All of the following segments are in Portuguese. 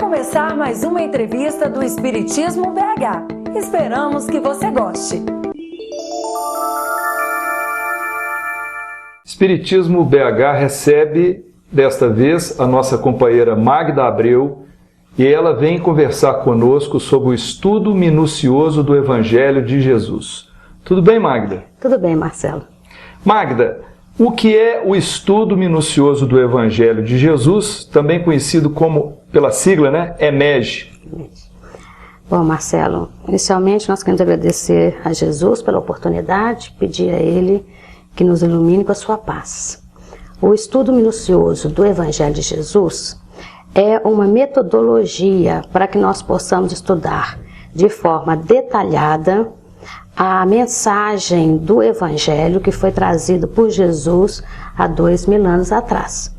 começar mais uma entrevista do Espiritismo BH. Esperamos que você goste. Espiritismo BH recebe, desta vez, a nossa companheira Magda Abreu, e ela vem conversar conosco sobre o estudo minucioso do Evangelho de Jesus. Tudo bem, Magda? Tudo bem, Marcelo. Magda, o que é o estudo minucioso do Evangelho de Jesus, também conhecido como, pela sigla, EMEG? Bom, Marcelo, inicialmente nós queremos agradecer a Jesus pela oportunidade, pedir a Ele que nos ilumine com a sua paz. O estudo minucioso do Evangelho de Jesus é uma metodologia para que nós possamos estudar de forma detalhada a mensagem do Evangelho que foi trazido por Jesus há 2000 anos atrás.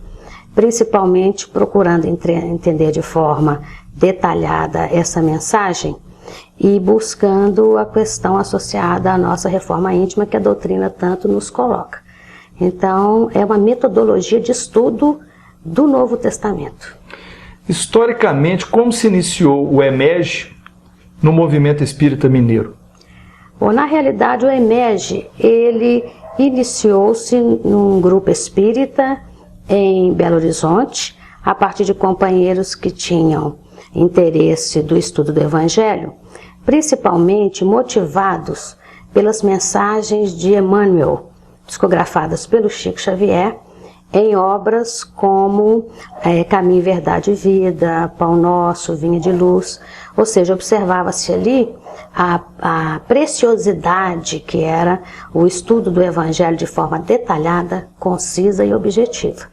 Principalmente procurando entender de forma detalhada essa mensagem e buscando a questão associada à nossa reforma íntima que a doutrina tanto nos coloca. Então, é uma metodologia de estudo do Novo Testamento. Historicamente, como se iniciou o EMEG no movimento espírita mineiro? Bom, na realidade, o EMEG, ele iniciou-se num grupo espírita em Belo Horizonte, a partir de companheiros que tinham interesse do estudo do Evangelho, principalmente motivados pelas mensagens de Emmanuel, psicografadas pelo Chico Xavier, em obras como Caminho, Verdade e Vida, Pão Nosso, Vinha de Luz, ou seja, observava-se ali a preciosidade que era o estudo do Evangelho de forma detalhada, concisa e objetiva.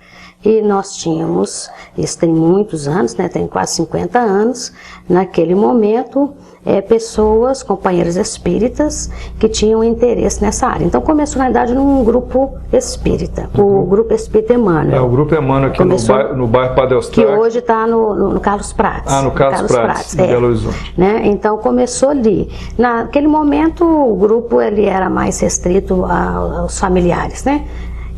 E nós tínhamos, isso tem muitos anos, tem quase 50 anos, naquele momento, pessoas, companheiros espíritas, que tinham interesse nessa área. Então começou, na verdade, num grupo espírita, o Grupo Espírita Emmanuel. O Grupo Emmanuel aqui no bairro Padre Eustáquio. Que hoje está no Carlos Prates. No Carlos Prates, em Belo Horizonte. Então começou ali. Naquele momento, o grupo ele era mais restrito aos familiares,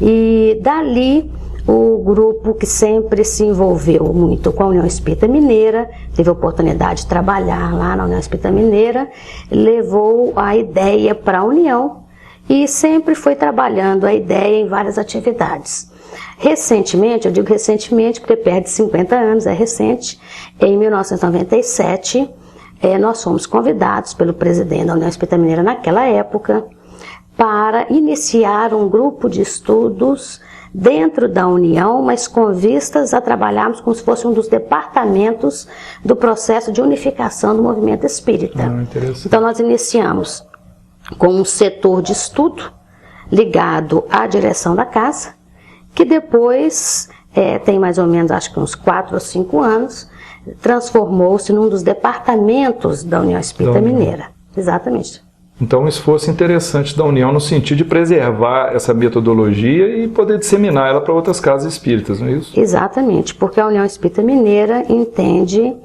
E dali, o grupo que sempre se envolveu muito com a União Espírita Mineira, teve a oportunidade de trabalhar lá na União Espírita Mineira, levou a ideia para a União e sempre foi trabalhando a ideia em várias atividades. Recentemente, eu digo recentemente porque perde 50 anos, é recente, em 1997, nós fomos convidados pelo presidente da União Espírita Mineira naquela época para iniciar um grupo de estudos dentro da União, mas com vistas a trabalharmos como se fosse um dos departamentos do processo de unificação do movimento espírita. Então nós iniciamos com um setor de estudo ligado à direção da casa, que depois, tem mais ou menos acho que uns 4 ou 5 anos, transformou-se num dos departamentos da União Espírita Mineira. Exatamente. Então, um esforço interessante da União no sentido de preservar essa metodologia e poder disseminar ela para outras casas espíritas, não é isso? Exatamente, porque a União Espírita Mineira entende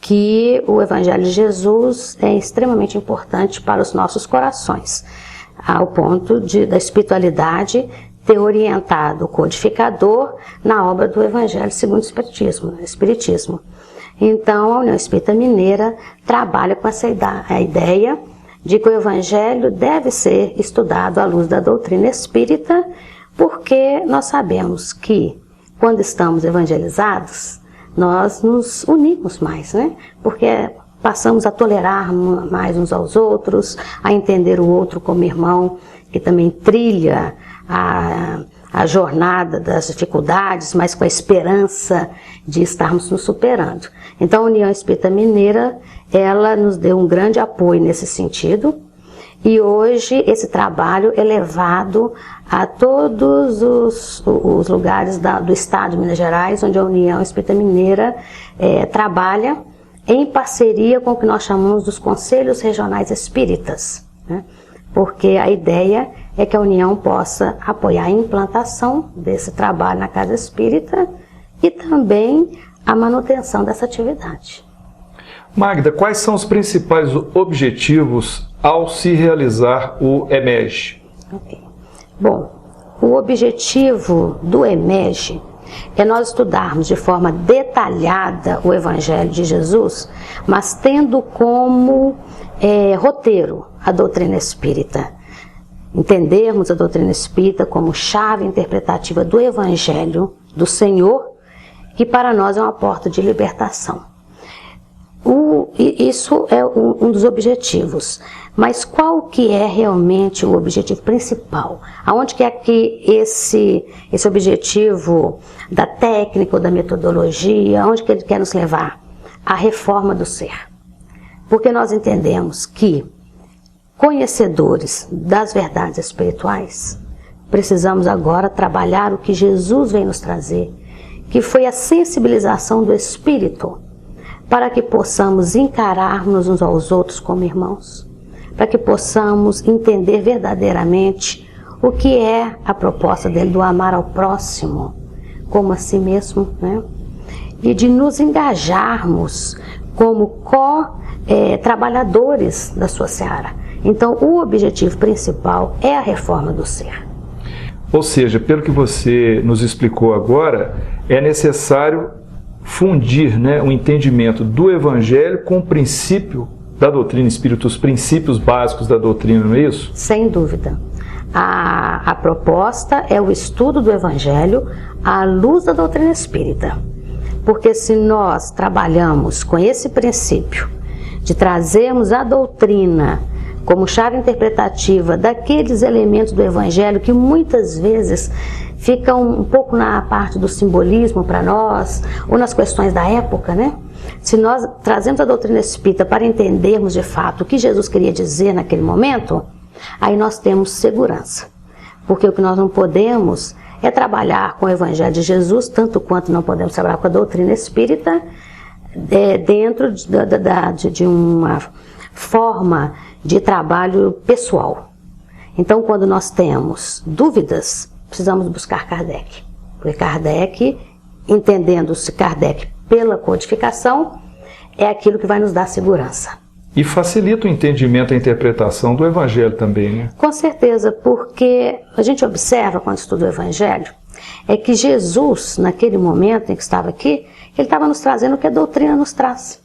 que o Evangelho de Jesus é extremamente importante para os nossos corações, ao ponto da espiritualidade ter orientado o codificador na obra do Evangelho segundo o Espiritismo. Então, a União Espírita Mineira trabalha com essa ideia de que o Evangelho deve ser estudado à luz da doutrina espírita, porque nós sabemos que, quando estamos evangelizados, nós nos unimos mais, Porque passamos a tolerar mais uns aos outros, a entender o outro como irmão, que também trilha a jornada das dificuldades, mas com a esperança de estarmos nos superando. Então, a União Espírita Mineira, ela nos deu um grande apoio nesse sentido, e hoje esse trabalho é levado a todos os lugares do estado de Minas Gerais, onde a União Espírita Mineira trabalha em parceria com o que nós chamamos dos Conselhos Regionais Espíritas, porque a ideia é que a União possa apoiar a implantação desse trabalho na Casa Espírita e também a manutenção dessa atividade. Magda, quais são os principais objetivos ao se realizar o EMEG? Okay. Bom, o objetivo do EMEG é nós estudarmos de forma detalhada o Evangelho de Jesus, mas tendo como roteiro a doutrina espírita. Entendermos a doutrina espírita como chave interpretativa do Evangelho do Senhor, que para nós é uma porta de libertação. Isso é um dos objetivos. Mas qual que é realmente o objetivo principal? Aonde que é que esse objetivo da técnica ou da metodologia, aonde que ele quer nos levar? A reforma do ser. Porque nós entendemos que, conhecedores das verdades espirituais, precisamos agora trabalhar o que Jesus veio nos trazer, que foi a sensibilização do Espírito, para que possamos encararmos uns aos outros como irmãos, para que possamos entender verdadeiramente o que é a proposta dele do amar ao próximo como a si mesmo, né? E de nos engajarmos como trabalhadores da sua seara. Então, o objetivo principal é a reforma do ser. Ou seja, pelo que você nos explicou agora, é necessário fundir, né, o entendimento do Evangelho com o princípio da doutrina espírita, os princípios básicos da doutrina, não é isso? Sem dúvida. A proposta é o estudo do Evangelho à luz da doutrina espírita. Porque se nós trabalhamos com esse princípio de trazermos a doutrina como chave interpretativa daqueles elementos do Evangelho que muitas vezes ficam um pouco na parte do simbolismo para nós, ou nas questões da época, né? Se nós trazemos a doutrina espírita para entendermos de fato o que Jesus queria dizer naquele momento, aí nós temos segurança. Porque o que nós não podemos é trabalhar com o Evangelho de Jesus, tanto quanto não podemos trabalhar com a doutrina espírita, dentro de uma forma de trabalho pessoal. Então, quando nós temos dúvidas, precisamos buscar Kardec. Porque Kardec, entendendo-se Kardec pela codificação, é aquilo que vai nos dar segurança. E facilita o entendimento e a interpretação do Evangelho também, né? Com certeza, porque a gente observa quando estuda o Evangelho, é que Jesus, naquele momento em que estava aqui, ele estava nos trazendo o que a doutrina nos traz.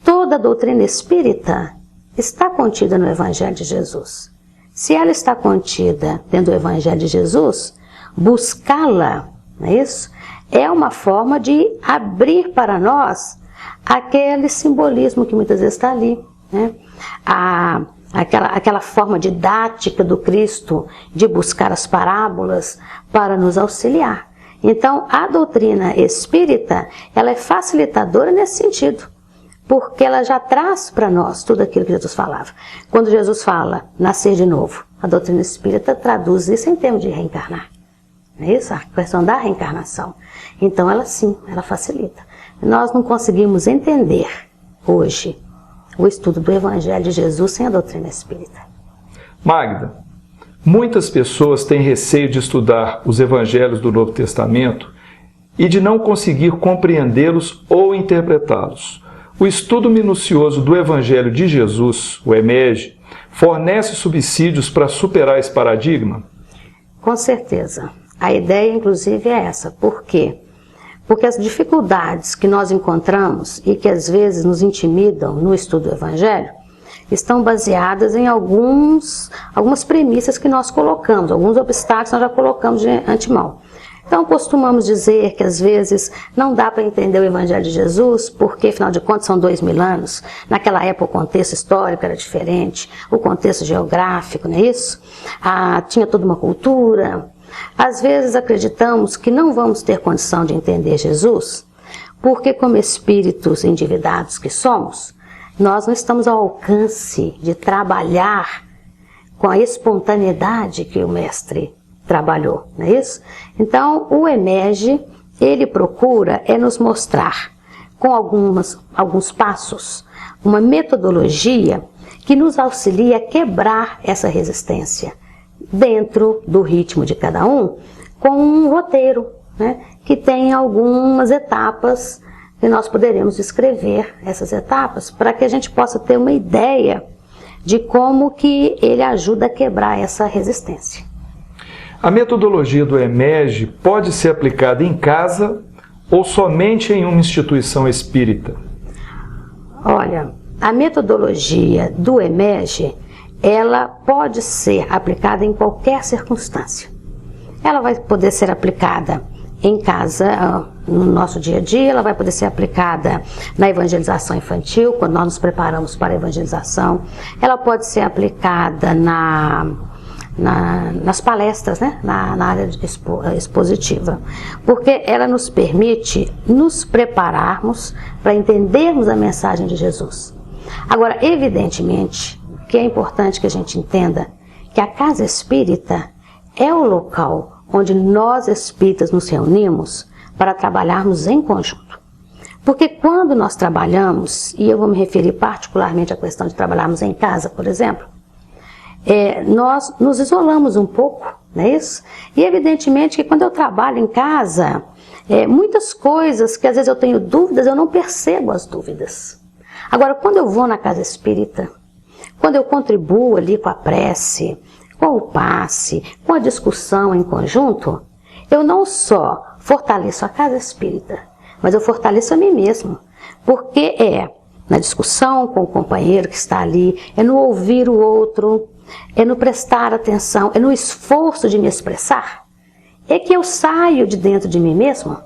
Toda a doutrina espírita está contida no Evangelho de Jesus. Se ela está contida dentro do Evangelho de Jesus, buscá-la, não é isso? É uma forma de abrir para nós aquele simbolismo que muitas vezes está ali, né? Aquela forma didática do Cristo de buscar as parábolas para nos auxiliar. Então, a doutrina espírita, ela é facilitadora nesse sentido, porque ela já traz para nós tudo aquilo que Jesus falava. Quando Jesus fala nascer de novo, a doutrina espírita traduz isso em termos de reencarnar. Não é isso? A questão da reencarnação. Então, ela sim, ela facilita. Nós não conseguimos entender hoje o estudo do Evangelho de Jesus sem a doutrina espírita. Magda, muitas pessoas têm receio de estudar os Evangelhos do Novo Testamento e de não conseguir compreendê-los ou interpretá-los. O estudo minucioso do Evangelho de Jesus, o EMEG, fornece subsídios para superar esse paradigma? Com certeza. A ideia, inclusive, é essa. Por quê? Porque as dificuldades que nós encontramos e que às vezes nos intimidam no estudo do Evangelho estão baseadas em algumas premissas que nós colocamos, alguns obstáculos que nós já colocamos de antemão. Então, costumamos dizer que às vezes não dá para entender o Evangelho de Jesus, porque afinal de contas são 2000 anos. Naquela época o contexto histórico era diferente, o contexto geográfico, não é isso? Tinha toda uma cultura. Às vezes acreditamos que não vamos ter condição de entender Jesus, porque como espíritos endividados que somos, nós não estamos ao alcance de trabalhar com a espontaneidade que o Mestre trabalhou, não é isso? Então, o EMEG, ele procura nos mostrar, com alguns passos, uma metodologia que nos auxilia a quebrar essa resistência, dentro do ritmo de cada um, com um roteiro, né, que tem algumas etapas que nós poderemos descrever essas etapas, para que a gente possa ter uma ideia de como que ele ajuda a quebrar essa resistência. A metodologia do EMEG pode ser aplicada em casa ou somente em uma instituição espírita? Olha, a metodologia do EMEG, ela pode ser aplicada em qualquer circunstância. Ela vai poder ser aplicada em casa, no nosso dia a dia, ela vai poder ser aplicada na evangelização infantil, quando nós nos preparamos para a evangelização. Ela pode ser aplicada nas palestras, né? na área expositiva, porque ela nos permite nos prepararmos para entendermos a mensagem de Jesus. Agora, evidentemente, que é importante que a gente entenda que a casa espírita é o local onde nós espíritas nos reunimos para trabalharmos em conjunto. Porque quando nós trabalhamos, e eu vou me referir particularmente à questão de trabalharmos em casa, por exemplo, nós nos isolamos um pouco, não é isso? E evidentemente que quando eu trabalho em casa, muitas coisas que às vezes eu tenho dúvidas, eu não percebo as dúvidas. Agora, quando eu vou na casa espírita, quando eu contribuo ali com a prece, com o passe, com a discussão em conjunto, eu não só fortaleço a casa espírita, mas eu fortaleço a mim mesmo, porque na discussão com o companheiro que está ali, é no ouvir o outro, é no prestar atenção, é no esforço de me expressar, é que eu saio de dentro de mim mesmo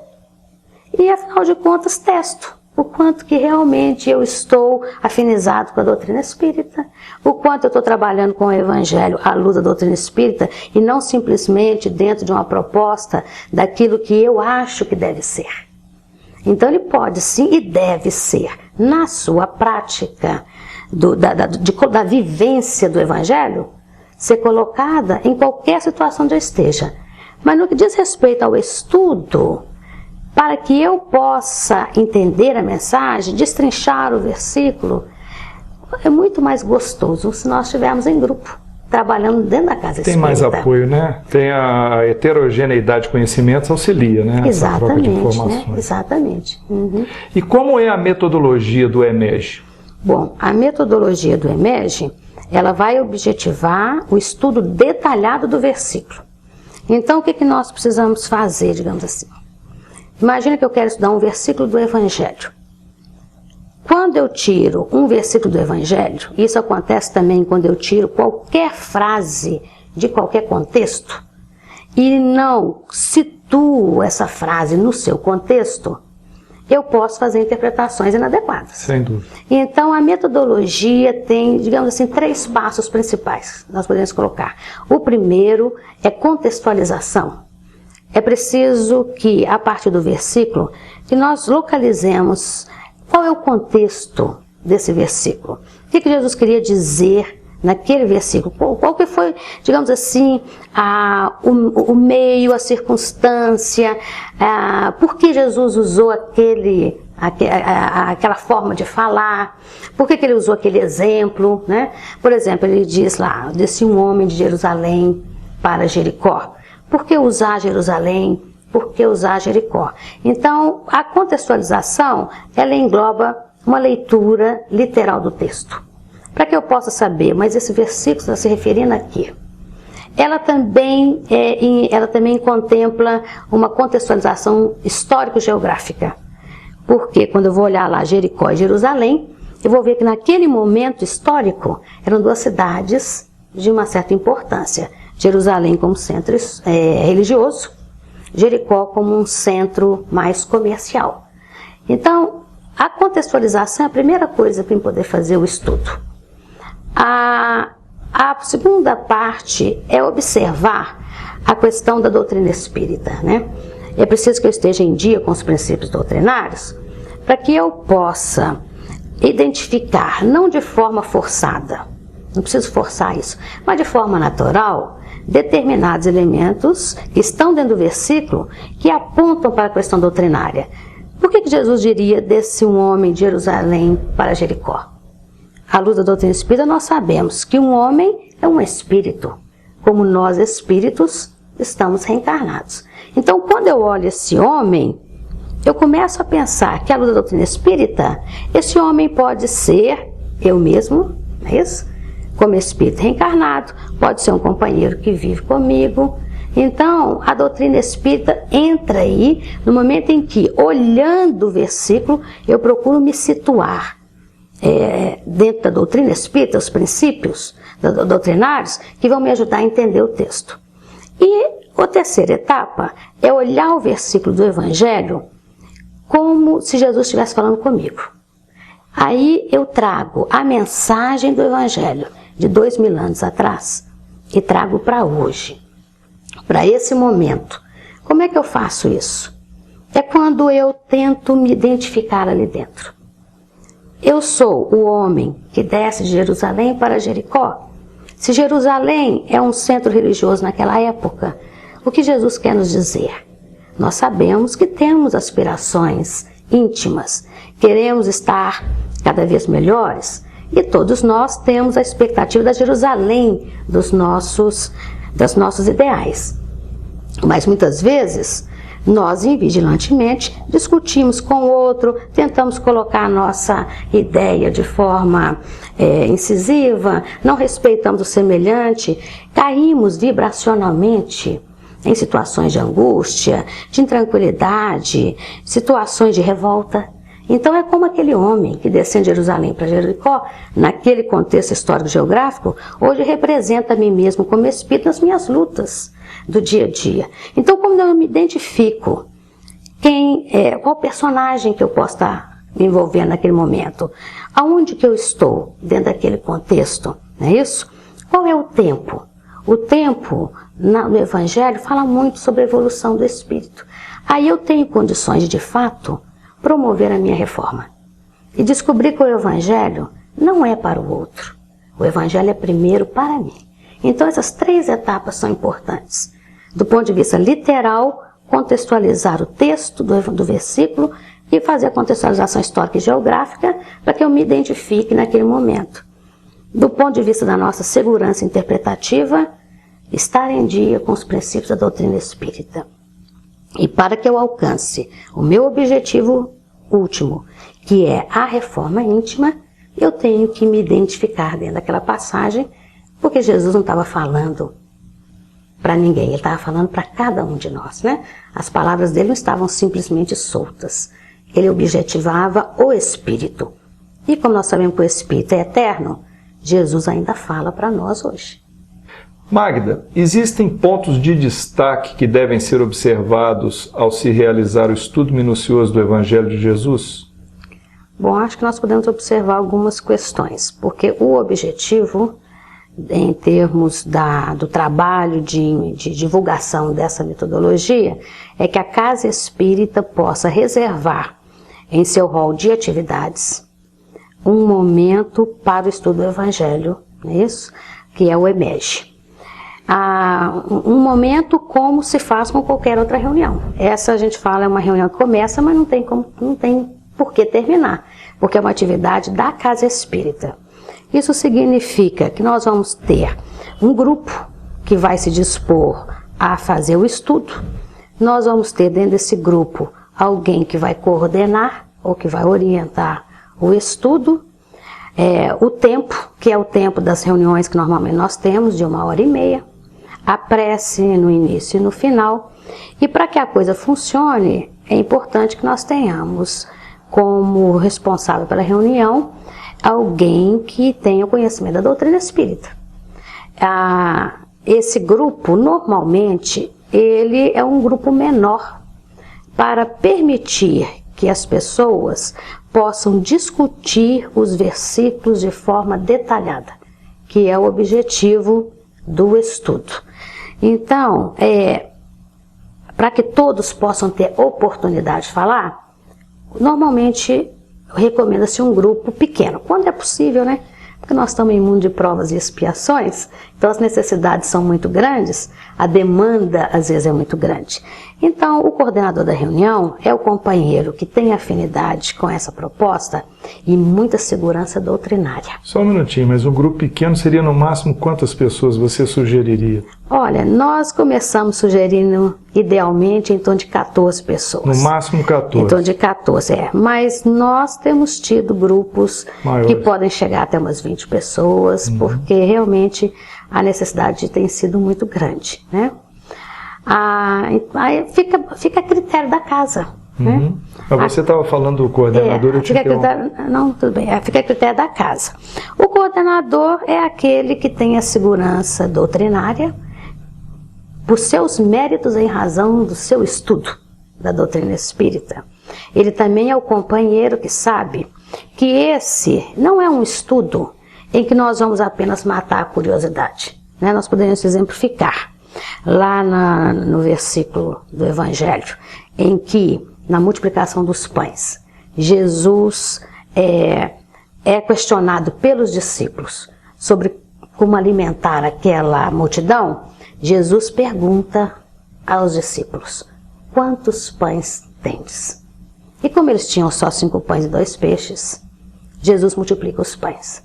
e, afinal de contas, testo o quanto que realmente eu estou afinizado com a doutrina espírita, o quanto eu estou trabalhando com o evangelho à luz da doutrina espírita e não simplesmente dentro de uma proposta daquilo que eu acho que deve ser. Então ele pode sim e deve ser, na sua prática da vivência do evangelho, ser colocada em qualquer situação onde eu esteja. Mas no que diz respeito ao estudo, para que eu possa entender a mensagem, destrinchar o versículo, é muito mais gostoso se nós estivermos em grupo, trabalhando dentro da casa espírita. Tem mais apoio, né? Tem a heterogeneidade de conhecimentos auxilia, né? Exatamente, essa troca de informações. Né? Exatamente. Uhum. E como é a metodologia do EMEG? Bom, a metodologia do EMEG, ela vai objetivar o estudo detalhado do versículo. Então, o que nós precisamos fazer, digamos assim? Imagina que eu quero estudar um versículo do Evangelho. Quando eu tiro um versículo do Evangelho, isso acontece também quando eu tiro qualquer frase de qualquer contexto e não situo essa frase no seu contexto, eu posso fazer interpretações inadequadas. Sem dúvida. Então, a metodologia tem, digamos assim, 3 passos principais, nós podemos colocar. O primeiro é contextualização. É preciso que, a partir do versículo, que nós localizemos qual é o contexto desse versículo. O que Jesus queria dizer naquele versículo? Qual que foi, digamos assim, o meio, a circunstância, por que Jesus usou aquela forma de falar, por que ele usou aquele exemplo, né? Por exemplo, ele diz lá, descia um homem de Jerusalém para Jericó. Por que usar Jerusalém? Por que usar Jericó? Então, a contextualização, ela engloba uma leitura literal do texto. Para que eu possa saber, mas esse versículo está se referindo a quê? Ela também contempla uma contextualização histórico-geográfica. Porque quando eu vou olhar lá Jericó e Jerusalém, eu vou ver que naquele momento histórico eram 2 cidades de uma certa importância. Jerusalém como centro religioso, Jericó como um centro mais comercial. Então, a contextualização é a primeira coisa para poder fazer o estudo. A segunda parte é observar a questão da doutrina espírita, né? É preciso que eu esteja em dia com os princípios doutrinários para que eu possa identificar, não de forma forçada, não preciso forçar isso, mas de forma natural, determinados elementos que estão dentro do versículo que apontam para a questão doutrinária. Por que Jesus diria desce um homem de Jerusalém para Jericó? À luz da doutrina espírita, nós sabemos que um homem é um espírito, como nós espíritos estamos reencarnados. Então, quando eu olho esse homem, eu começo a pensar que à luz da doutrina espírita, esse homem pode ser eu mesmo, não é isso? Como espírito reencarnado, pode ser um companheiro que vive comigo. Então, a doutrina espírita entra aí no momento em que, olhando o versículo, eu procuro me situar dentro da doutrina espírita, os princípios doutrinários, que vão me ajudar a entender o texto. E a terceira etapa é olhar o versículo do Evangelho como se Jesus estivesse falando comigo. Aí eu trago a mensagem do Evangelho de 2000 anos atrás e trago para hoje, para esse momento. Como é que eu faço isso? É quando eu tento me identificar ali dentro. Eu sou o homem que desce de Jerusalém para Jericó. Se Jerusalém é um centro religioso naquela época, o que Jesus quer nos dizer? Nós sabemos que temos aspirações íntimas, queremos estar cada vez melhores, e todos nós temos a expectativa da Jerusalém dos nossos ideais. Mas muitas vezes nós invigilantemente discutimos com o outro, tentamos colocar a nossa ideia de forma incisiva, não respeitamos o semelhante, caímos vibracionalmente em situações de angústia, de intranquilidade, situações de revolta. Então é como aquele homem que desceu de Jerusalém para Jericó, naquele contexto histórico-geográfico, hoje representa a mim mesmo como espírito nas minhas lutas do dia a dia. Então, quando eu me identifico qual personagem que eu posso estar me envolvendo naquele momento, aonde que eu estou dentro daquele contexto, não é isso? Qual é o tempo? O tempo no Evangelho fala muito sobre a evolução do espírito. Aí eu tenho condições de fato promover a minha reforma e descobrir que o Evangelho não é para o outro. O Evangelho é primeiro para mim. Então essas 3 etapas são importantes. Do ponto de vista literal, contextualizar o texto do versículo e fazer a contextualização histórica e geográfica para que eu me identifique naquele momento. Do ponto de vista da nossa segurança interpretativa, estar em dia com os princípios da doutrina espírita. E para que eu alcance o meu objetivo último, que é a reforma íntima, eu tenho que me identificar dentro daquela passagem, porque Jesus não estava falando para ninguém, ele estava falando para cada um de nós, né? As palavras dele não estavam simplesmente soltas. Ele objetivava o Espírito. E como nós sabemos que o Espírito é eterno, Jesus ainda fala para nós hoje. Magda, existem pontos de destaque que devem ser observados ao se realizar o estudo minucioso do Evangelho de Jesus? Bom, acho que nós podemos observar algumas questões, porque o objetivo, em termos do trabalho de divulgação dessa metodologia, é que a Casa Espírita possa reservar em seu rol de atividades um momento para o estudo do Evangelho, não é isso? Que é o EMEG. Um momento como se faz com qualquer outra reunião. Essa a gente fala é uma reunião que começa, mas não tem por que terminar, porque é uma atividade da Casa Espírita. Isso significa que nós vamos ter um grupo que vai se dispor a fazer o estudo. Nós vamos ter dentro desse grupo alguém que vai coordenar ou que vai orientar o estudo. O tempo, que é o tempo das reuniões que normalmente nós temos, de 1h30, a prece no início e no final. E para que a coisa funcione, é importante que nós tenhamos como responsável pela reunião alguém que tenha o conhecimento da doutrina espírita. Esse grupo, normalmente, ele é um grupo menor para permitir que as pessoas possam discutir os versículos de forma detalhada, que é o objetivo do estudo. Então, para que todos possam ter oportunidade de falar, normalmente recomenda-se um grupo pequeno, quando é possível, né? Porque nós estamos em mundo de provas e expiações, então as necessidades são muito grandes, a demanda às vezes é muito grande. Então o coordenador da reunião é o companheiro que tem afinidade com essa proposta e muita segurança doutrinária. Só um minutinho, mas um grupo pequeno seria no máximo quantas pessoas você sugeriria? Olha, nós começamos sugerindo idealmente em torno de 14 pessoas. No máximo 14? Em torno de 14, mas nós temos tido grupos maiores, que podem chegar até umas 20 pessoas, porque realmente a necessidade tem sido muito grande, né? Aí fica a critério da casa. Né? Mas você estava falando do coordenador, eu te Não, tudo bem, fica a critério da casa. O coordenador é aquele que tem a segurança doutrinária por seus méritos em razão do seu estudo da doutrina espírita. Ele também é o companheiro que sabe que esse não é um estudo em que nós vamos apenas matar a curiosidade. Né? Nós podemos exemplificar lá no versículo do Evangelho, em que, na multiplicação dos pães, Jesus é questionado pelos discípulos sobre como alimentar aquela multidão. Jesus pergunta aos discípulos: quantos pães tendes? E como eles tinham só 5 pães e 2 peixes, Jesus multiplica os pães.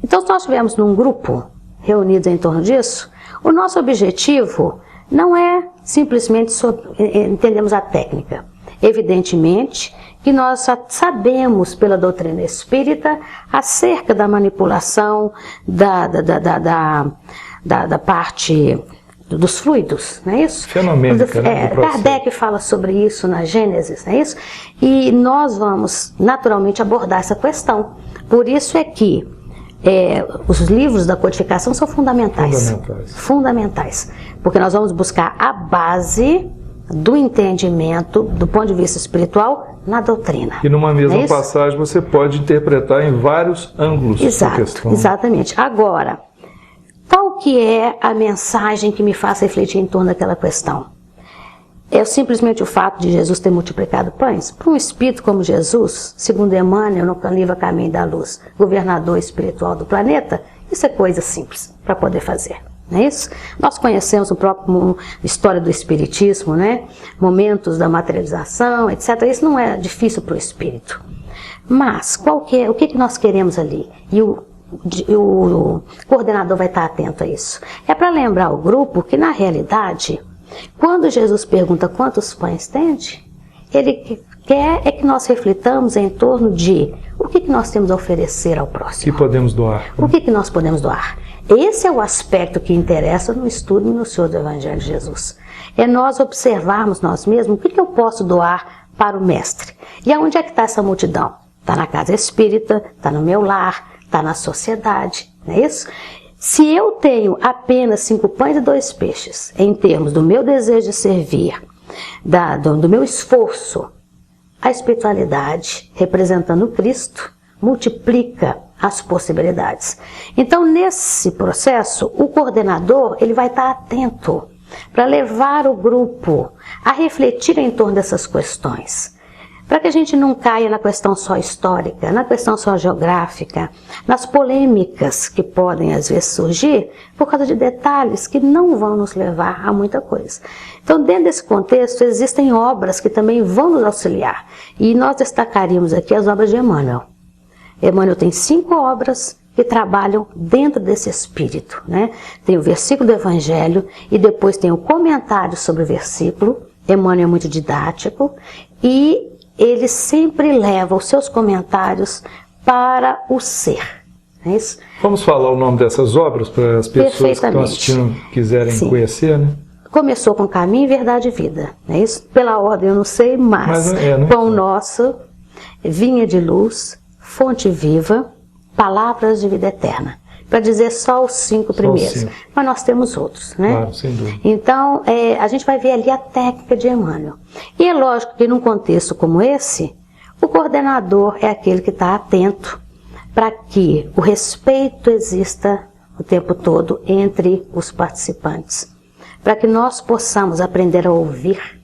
Então, se nós estivermos num grupo reunidos em torno disso, o nosso objetivo não é simplesmente entendermos a técnica. Evidentemente que nós sabemos pela doutrina espírita acerca da manipulação da parte dos fluidos, não é isso? Fenomênica, né? Kardec fala sobre isso na Gênesis, não é isso? E nós vamos naturalmente abordar essa questão. Por isso é que os livros da codificação são fundamentais. Fundamentais. Porque nós vamos buscar a base do entendimento, do ponto de vista espiritual, na doutrina. E numa mesma passagem você pode interpretar em vários ângulos a questão. Exatamente. Agora, qual que é a mensagem que me faz refletir em torno daquela questão? É simplesmente o fato de Jesus ter multiplicado pães? Para um espírito como Jesus, segundo Emmanuel, no livro Caminho da Luz, governador espiritual do planeta, isso é coisa simples para poder fazer. Não é isso? Nós conhecemos o próprio história do espiritismo, né? Momentos da materialização, etc. Isso não é difícil para o espírito. Mas o que nós queremos ali? E o coordenador vai estar atento a isso. É para lembrar o grupo que, na realidade, quando Jesus pergunta quantos pães tende, ele quer que nós reflitamos em torno de o que nós temos a oferecer ao próximo. O que podemos doar? O que nós podemos doar? Esse é o aspecto que interessa no estudo minucioso do Evangelho de Jesus. É nós observarmos nós mesmos o que eu posso doar para o Mestre. E aonde é que está essa multidão? Está na casa espírita, está no meu lar, está na sociedade, não é isso? Se eu tenho apenas 5 pães e 2 peixes, em termos do meu desejo de servir, do meu esforço, a espiritualidade, representando Cristo, multiplica as possibilidades. Então, nesse processo, o coordenador ele vai estar atento para levar o grupo a refletir em torno dessas questões. Para que a gente não caia na questão só histórica, na questão só geográfica, nas polêmicas que podem às vezes surgir por causa de detalhes que não vão nos levar a muita coisa. Então, dentro desse contexto, existem obras que também vão nos auxiliar. E nós destacaríamos aqui as obras de Emmanuel. Emmanuel tem 5 obras que trabalham dentro desse espírito, né? Tem o versículo do Evangelho e depois tem o comentário sobre o versículo. Emmanuel é muito didático e ele sempre leva os seus comentários para o ser. É isso? Vamos falar o nome dessas obras para as pessoas que estão assistindo quiserem conhecer, né? Começou com Caminho, Verdade e Vida. É isso? Pela ordem eu não sei, mas Pão Nosso, Vinha de Luz, Fonte Viva, Palavras de Vida Eterna. Para dizer só os 5 primeiros. Mas nós temos outros, né? Claro, sem dúvida. Então, a gente vai ver ali a técnica de Emmanuel. E é lógico que num contexto como esse, o coordenador é aquele que está atento para que o respeito exista o tempo todo entre os participantes. Para que nós possamos aprender a ouvir.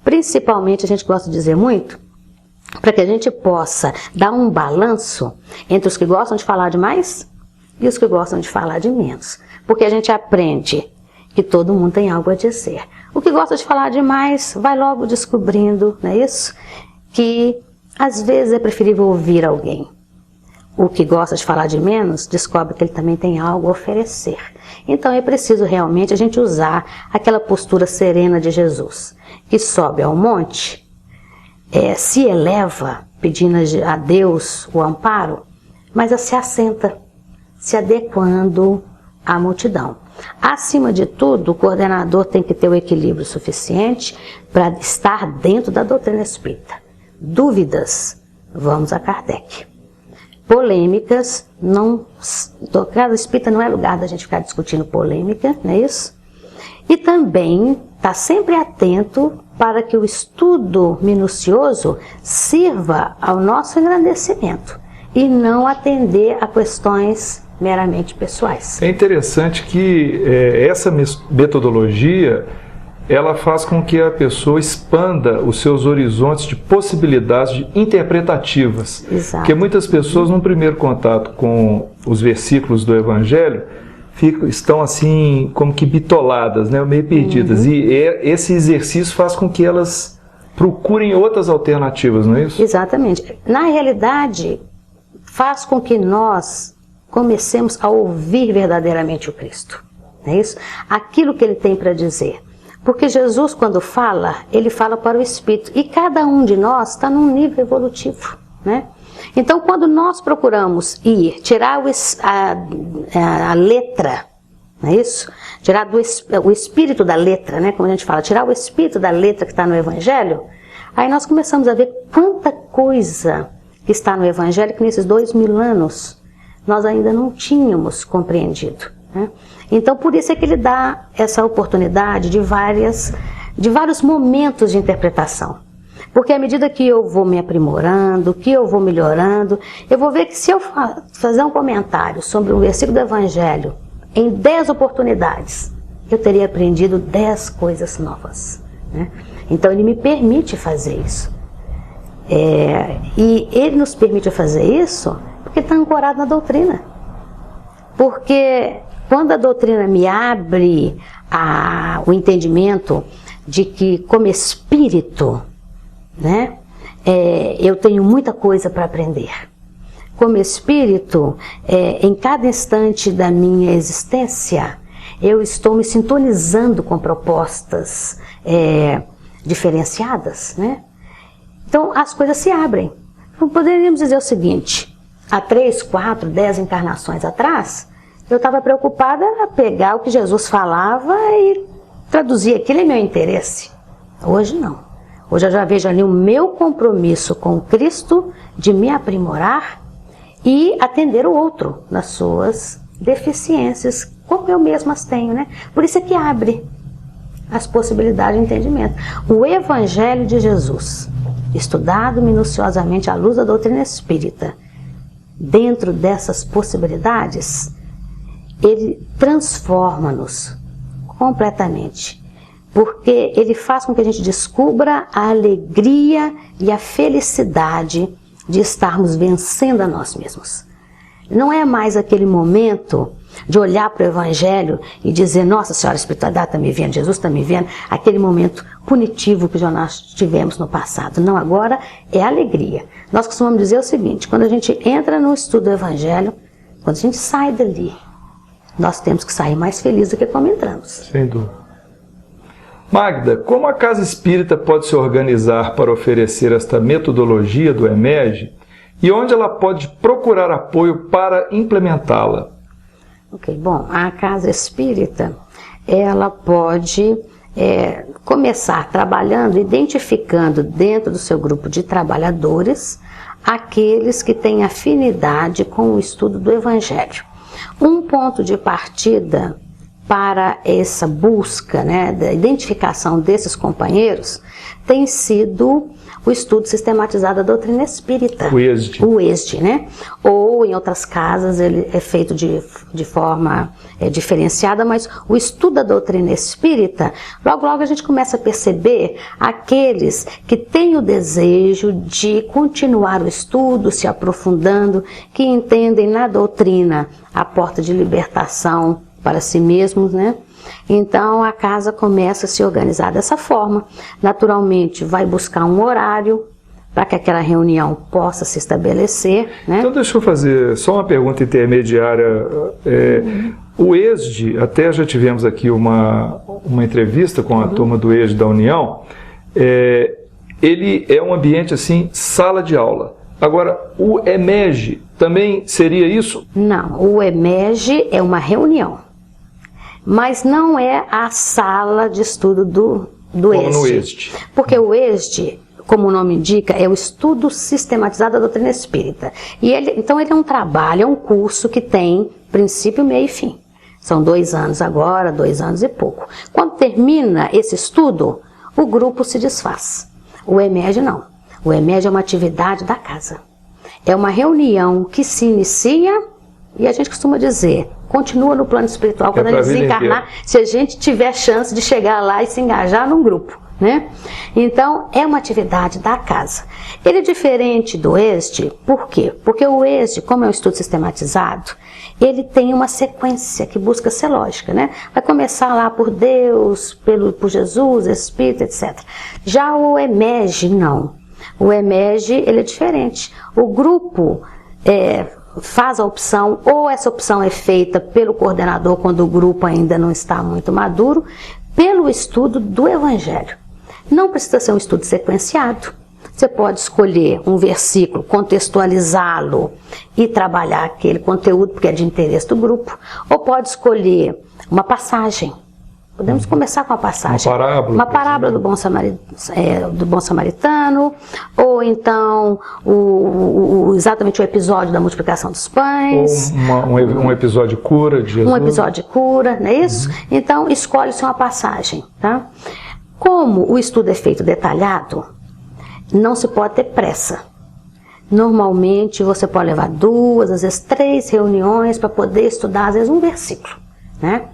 Principalmente, a gente gosta de dizer muito, para que a gente possa dar um balanço entre os que gostam de falar demais e os que gostam de falar de menos. Porque a gente aprende que todo mundo tem algo a dizer. O que gosta de falar demais vai logo descobrindo, não é isso? Que às vezes é preferível ouvir alguém. O que gosta de falar de menos descobre que ele também tem algo a oferecer. Então é preciso realmente a gente usar aquela postura serena de Jesus, que sobe ao monte, se eleva pedindo a Deus o amparo, mas se assenta, se adequando à multidão. Acima de tudo, o coordenador tem que ter o equilíbrio suficiente para estar dentro da doutrina espírita. Dúvidas, vamos a Kardec. Polêmicas, casa espírita não é lugar da gente ficar discutindo polêmica, não é isso? E também está sempre atento para que o estudo minucioso sirva ao nosso engrandecimento e não atender a questões meramente pessoais. É interessante que essa metodologia, ela faz com que a pessoa expanda os seus horizontes de possibilidades interpretativas. Exato. Porque muitas pessoas, num primeiro contato com os versículos do Evangelho, estão assim, como que bitoladas, né, meio perdidas. E esse exercício faz com que elas procurem outras alternativas, não é isso? Exatamente. Na realidade, faz com que nós comecemos a ouvir verdadeiramente o Cristo. Não é isso? Aquilo que ele tem para dizer. Porque Jesus, quando fala, ele fala para o Espírito. E cada um de nós está num nível evolutivo, né? Então, quando nós procuramos tirar a letra, não é isso? Tirar o espírito da letra, né? Como a gente fala, tirar o espírito da letra que está no Evangelho, aí nós começamos a ver quanta coisa que está no Evangelho que nesses 2000 anos nós ainda não tínhamos compreendido, né? Então, por isso é que ele dá essa oportunidade de vários momentos de interpretação. Porque à medida que eu vou me aprimorando, que eu vou melhorando, eu vou ver que se eu fazer um comentário sobre um versículo do Evangelho em 10 oportunidades, eu teria aprendido 10 coisas novas, né? Então ele me permite fazer isso. E ele nos permite fazer isso porque está ancorado na doutrina. Porque quando a doutrina me abre o entendimento de que como espírito, né, eu tenho muita coisa para aprender. Como espírito, em cada instante da minha existência, eu estou me sintonizando com propostas diferenciadas, né? Então as coisas se abrem. Então, poderíamos dizer o seguinte: há 3, 4, 10 encarnações atrás, eu estava preocupada a pegar o que Jesus falava e traduzir aquilo em meu interesse. Hoje não. Hoje eu já vejo ali o meu compromisso com Cristo de me aprimorar e atender o outro nas suas deficiências, como eu mesma as tenho, né? Por isso é que abre as possibilidades de entendimento. O Evangelho de Jesus, estudado minuciosamente à luz da doutrina espírita, dentro dessas possibilidades, ele transforma-nos completamente. Porque ele faz com que a gente descubra a alegria e a felicidade de estarmos vencendo a nós mesmos. Não é mais aquele momento de olhar para o Evangelho e dizer: nossa Senhora, a espiritualidade está me vendo, Jesus está me vendo, aquele momento punitivo que já nós tivemos no passado. Não, agora é alegria. Nós costumamos dizer o seguinte: quando a gente entra no estudo do Evangelho, quando a gente sai dali, nós temos que sair mais felizes do que como entramos. Sem dúvida. Magda, como a Casa Espírita pode se organizar para oferecer esta metodologia do EMERGE e onde ela pode procurar apoio para implementá-la? Ok, bom, a Casa Espírita, ela pode começar trabalhando, identificando dentro do seu grupo de trabalhadores aqueles que têm afinidade com o estudo do Evangelho. Um ponto de partida para essa busca, né, da identificação desses companheiros tem sido o estudo sistematizado da doutrina espírita. O ESD. O ESD, né? Ou em outras casas ele é feito de forma diferenciada, mas o estudo da doutrina espírita, logo a gente começa a perceber aqueles que têm o desejo de continuar o estudo, se aprofundando, que entendem na doutrina a porta de libertação para si mesmos, né? Então a casa começa a se organizar dessa forma. Naturalmente vai buscar um horário para que aquela reunião possa se estabelecer, né? Então deixa eu fazer só uma pergunta intermediária. O ESD, até já tivemos aqui uma entrevista com a turma do ESD da União, ele é um ambiente assim, sala de aula. Agora, o EMERGE também seria isso? Não, o EMERGE é uma reunião. mas não é a sala de estudo do Como ESD. no ESD. Porque o ESD, como o nome indica, é o estudo sistematizado da doutrina espírita. E então ele é um trabalho, é um curso que tem princípio, meio e fim. São 2 anos agora, 2 anos e pouco. Quando termina esse estudo, o grupo se desfaz. O EMED não. O EMED é uma atividade da casa. É uma reunião que se inicia e a gente costuma dizer, continua no plano espiritual quando ele desencarnar, se a gente tiver chance de chegar lá e se engajar num grupo, né? Então, é uma atividade da casa. Ele é diferente do ESD, por quê? Porque o ESD, como é um estudo sistematizado, ele tem uma sequência que busca ser lógica, né? Vai começar lá por Deus, por Jesus, Espírito, etc. Já o EMEG, não. O EMEG, ele é diferente. O grupo faz a opção, ou essa opção é feita pelo coordenador quando o grupo ainda não está muito maduro, pelo estudo do Evangelho. Não precisa ser um estudo sequenciado. Você pode escolher um versículo, contextualizá-lo e trabalhar aquele conteúdo porque é de interesse do grupo, ou pode escolher uma passagem. Podemos começar com a passagem. Uma parábola do bom samaritano, ou então exatamente o episódio da multiplicação dos pães. Ou um episódio de cura de Jesus. Um episódio de cura, não é isso? Então, escolhe-se uma passagem. Tá? Como o estudo é feito detalhado, não se pode ter pressa. Normalmente, você pode levar 2, às vezes 3 reuniões para poder estudar, às vezes, um versículo. Né?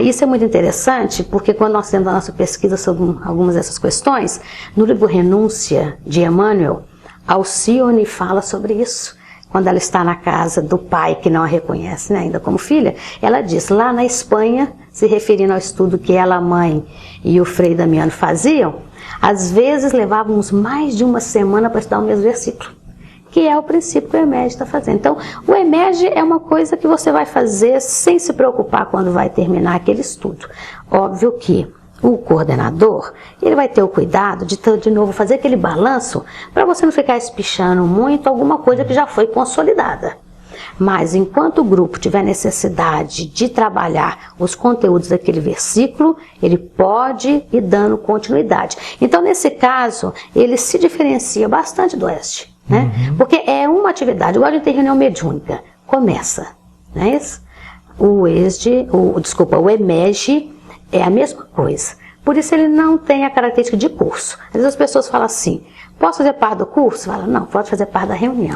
Isso é muito interessante porque quando nós temos a nossa pesquisa sobre algumas dessas questões, no livro Renúncia de Emmanuel, Alcione fala sobre isso. Quando ela está na casa do pai que não a reconhece, né, ainda como filha, ela diz, lá na Espanha, se referindo ao estudo que ela, a mãe e o Frei Damiano faziam, às vezes levávamos mais de uma semana para estudar o mesmo versículo, que é o princípio que o EMED está fazendo. Então, o EMED é uma coisa que você vai fazer sem se preocupar quando vai terminar aquele estudo. Óbvio que o coordenador, ele vai ter o cuidado de novo fazer aquele balanço para você não ficar espichando muito alguma coisa que já foi consolidada. Mas enquanto o grupo tiver necessidade de trabalhar os conteúdos daquele versículo, ele pode ir dando continuidade. Então, nesse caso, ele se diferencia bastante do ESD. Né? Porque é uma atividade, igual de ter reunião mediúnica, começa, não é isso? O EMEG é a mesma coisa, por isso ele não tem a característica de curso. Às vezes as pessoas falam assim, posso fazer parte do curso? Fala, não, pode fazer parte da reunião.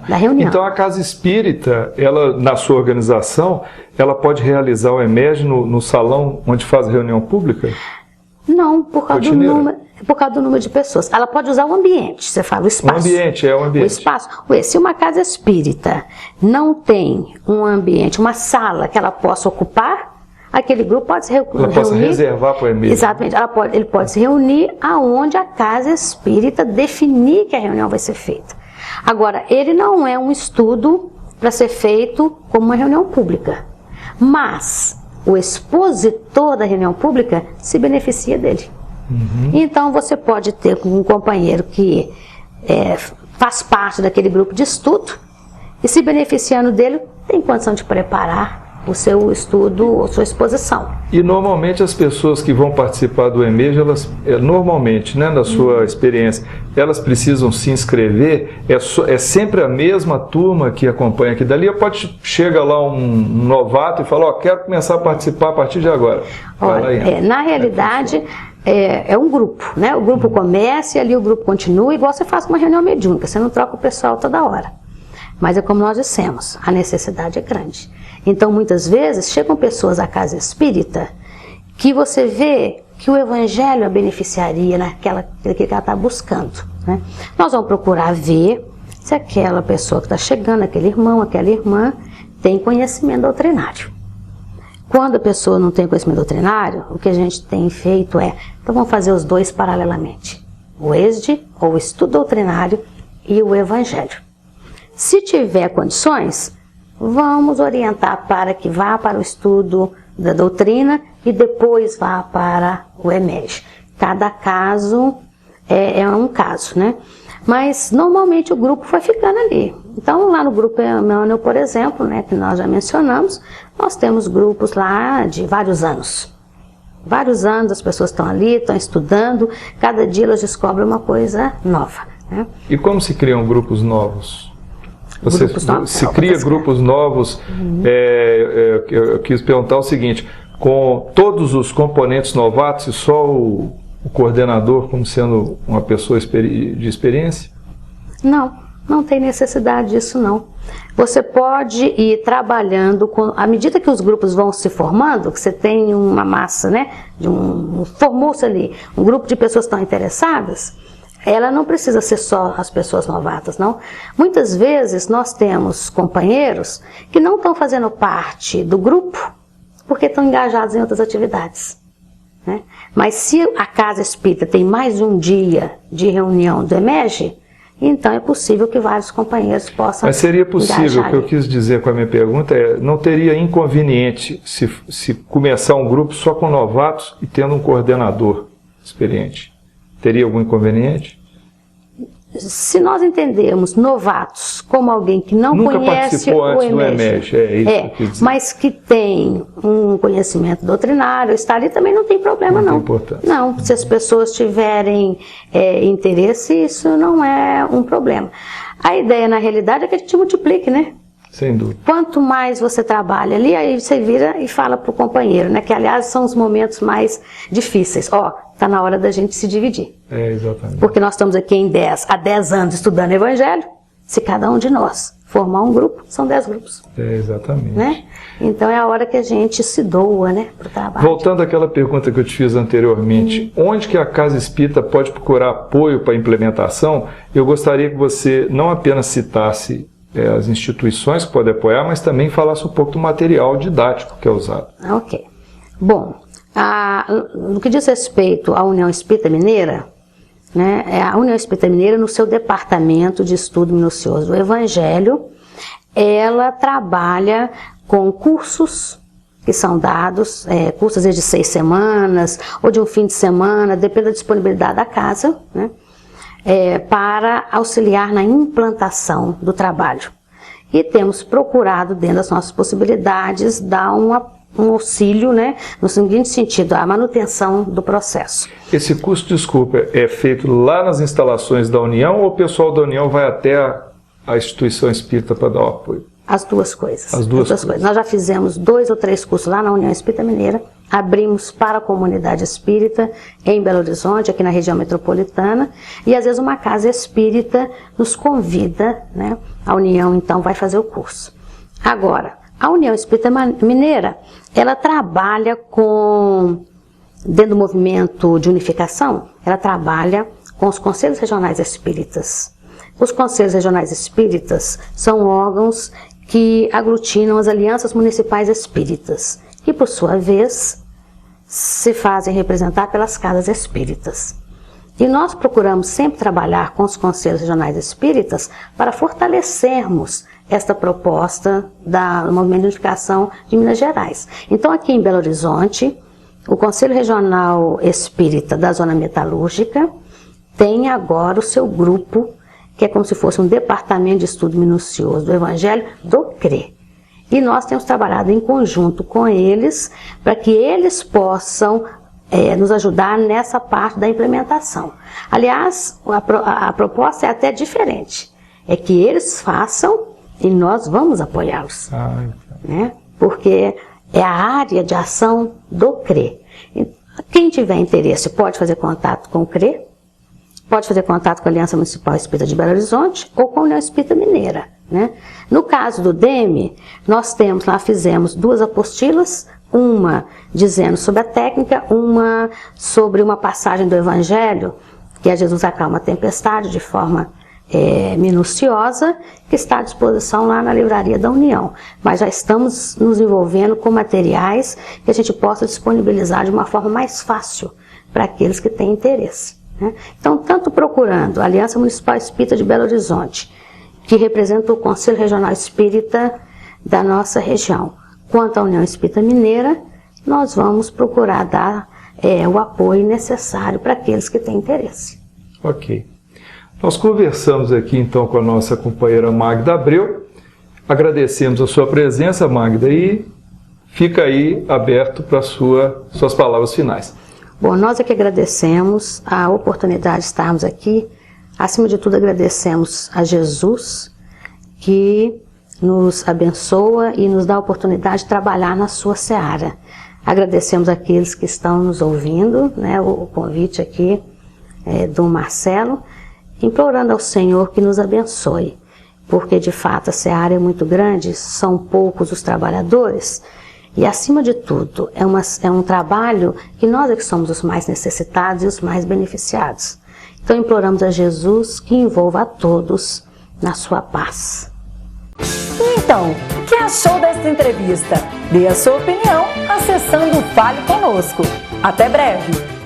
Da reunião. Então a Casa Espírita, ela, na sua organização, ela pode realizar o EMEG no salão onde faz a reunião pública? Não, por causa do número de pessoas. Ela pode usar o ambiente, você fala, o espaço. O ambiente. O espaço. Se uma casa espírita não tem um ambiente, uma sala que ela possa ocupar, aquele grupo pode se reunir. Ela pode reservar para o EMEG. Exatamente. Ele pode se reunir aonde a casa espírita definir que a reunião vai ser feita. Agora, ele não é um estudo para ser feito como uma reunião pública. Mas o expositor da reunião pública se beneficia dele. Então você pode ter um companheiro que faz parte daquele grupo de estudo e se beneficiando dele tem condição de preparar o seu estudo, a sua exposição. E normalmente as pessoas que vão participar do EMEG, elas normalmente, né, na sua experiência, elas precisam se inscrever, é sempre a mesma turma que acompanha aqui dali, ou chega lá um novato e fala, quero começar a participar a partir de agora. Olha, na realidade é um grupo, né? O grupo começa e ali o grupo continua, igual você faz com uma reunião mediúnica, você não troca o pessoal toda hora. Mas é como nós dissemos, a necessidade é grande. Então, muitas vezes, chegam pessoas à casa espírita que você vê que o Evangelho a beneficiaria naquilo que ela está buscando. Né? Nós vamos procurar ver se aquela pessoa que está chegando, aquele irmão, aquela irmã, tem conhecimento doutrinário. Quando a pessoa não tem conhecimento doutrinário, o que a gente tem feito então vamos fazer os dois paralelamente. O ESD, ou o estudo doutrinário, e o Evangelho. Se tiver condições, vamos orientar para que vá para o estudo da doutrina e depois vá para o EMEG. Cada caso é um caso, né? Mas normalmente o grupo foi ficando ali. Então lá no grupo Emmanuel, por exemplo, né, que nós já mencionamos, nós temos grupos lá de vários anos. Vários anos as pessoas estão ali, estão estudando, cada dia elas descobrem uma coisa nova, né? E como se criam grupos novos? Se cria grupos novos, eu quis perguntar o seguinte, com todos os componentes novatos e só o coordenador como sendo uma pessoa de experiência? Não tem necessidade disso não. Você pode ir trabalhando, à medida que os grupos vão se formando, que você tem uma massa, né, formou-se ali um grupo de pessoas que estão interessadas, ela não precisa ser só as pessoas novatas, não. Muitas vezes nós temos companheiros que não estão fazendo parte do grupo porque estão engajados em outras atividades, né? Mas se a Casa Espírita tem mais um dia de reunião do EMEG, então é possível que vários companheiros possam. Mas seria possível, o que eu quis dizer com a minha pergunta não teria inconveniente se começar um grupo só com novatos e tendo um coordenador experiente? Teria algum inconveniente? Se nós entendermos novatos como alguém que não nunca conhece participou antes o EMEG, mas que tem um conhecimento doutrinário, estar ali também não tem problema não. Não, se as pessoas tiverem interesse, isso não é um problema. A ideia na realidade é que a gente multiplique, né? Sem dúvida. Quanto mais você trabalha ali, aí você vira e fala para o companheiro, né? Que aliás são os momentos mais difíceis. Está na hora da gente se dividir. Exatamente. Porque nós estamos aqui há 10 anos estudando Evangelho. Se cada um de nós formar um grupo, são 10 grupos. Exatamente. Né? Então é a hora que a gente se doa, né, para o trabalho. Voltando àquela pergunta que eu te fiz anteriormente, onde que a Casa Espírita pode procurar apoio para a implementação? Eu gostaria que você não apenas citasse as instituições que podem apoiar, mas também falasse um pouco do material didático que é usado. Ok. Bom, no que diz respeito à União Espírita Mineira, né, a União Espírita Mineira, no seu departamento de estudo minucioso do Evangelho, ela trabalha com cursos que são dados, cursos de 6 semanas ou de um fim de semana, depende da disponibilidade da casa, né, para auxiliar na implantação do trabalho. E temos procurado, dentro das nossas possibilidades, dar um auxílio, né, no seguinte sentido, a manutenção do processo. Esse curso, desculpa, é feito lá nas instalações da União ou o pessoal da União vai até a instituição espírita para dar o apoio? As duas coisas. As duas coisas. Nós já fizemos 2 ou 3 cursos lá na União Espírita Mineira, abrimos para a comunidade espírita em Belo Horizonte, aqui na região metropolitana, e às vezes uma casa espírita nos convida, né? A União então vai fazer o curso. Agora, a União Espírita Mineira, ela trabalha dentro do movimento de unificação, ela trabalha com os Conselhos Regionais Espíritas. Os Conselhos Regionais Espíritas são órgãos que aglutinam as alianças municipais espíritas, que por sua vez se fazem representar pelas casas espíritas. E nós procuramos sempre trabalhar com os Conselhos Regionais Espíritas para fortalecermos esta proposta do Movimento de Unificação de Minas Gerais. Então aqui em Belo Horizonte, o Conselho Regional Espírita da Zona Metalúrgica tem agora o seu grupo, que é como se fosse um departamento de estudo minucioso do Evangelho do CRE. E nós temos trabalhado em conjunto com eles para que eles possam nos ajudar nessa parte da implementação. Aliás, a proposta é até diferente. É que eles façam e nós vamos apoiá-los. Né? Porque é a área de ação do CRE. Quem tiver interesse pode fazer contato com o CRE, pode fazer contato com a Aliança Municipal Espírita de Belo Horizonte ou com a União Espírita Mineira. Né? No caso do DEME, nós fizemos 2 apostilas, uma dizendo sobre a técnica, uma sobre uma passagem do Evangelho, que é Jesus acalma a tempestade de forma minuciosa, que está à disposição lá na Livraria da União. Mas já estamos nos envolvendo com materiais que a gente possa disponibilizar de uma forma mais fácil para aqueles que têm interesse. Né? Então, tanto procurando a Aliança Municipal Espírita de Belo Horizonte, que representa o Conselho Regional Espírita da nossa região, quanto à União Espírita Mineira, nós vamos procurar dar o apoio necessário para aqueles que têm interesse. Ok. Nós conversamos aqui então com a nossa companheira Magda Abreu, agradecemos a sua presença, Magda, e fica aí aberto para suas palavras finais. Bom, nós é que agradecemos a oportunidade de estarmos aqui. Acima de tudo, agradecemos a Jesus, que nos abençoa e nos dá a oportunidade de trabalhar na sua seara. Agradecemos aqueles que estão nos ouvindo, né, o convite aqui do Marcelo, implorando ao Senhor que nos abençoe, porque de fato a seara é muito grande, são poucos os trabalhadores, e acima de tudo é um trabalho que nós é que somos os mais necessitados e os mais beneficiados. Então imploramos a Jesus que envolva a todos na sua paz. Então, o que achou desta entrevista? Dê a sua opinião acessando o Fale Conosco. Até breve!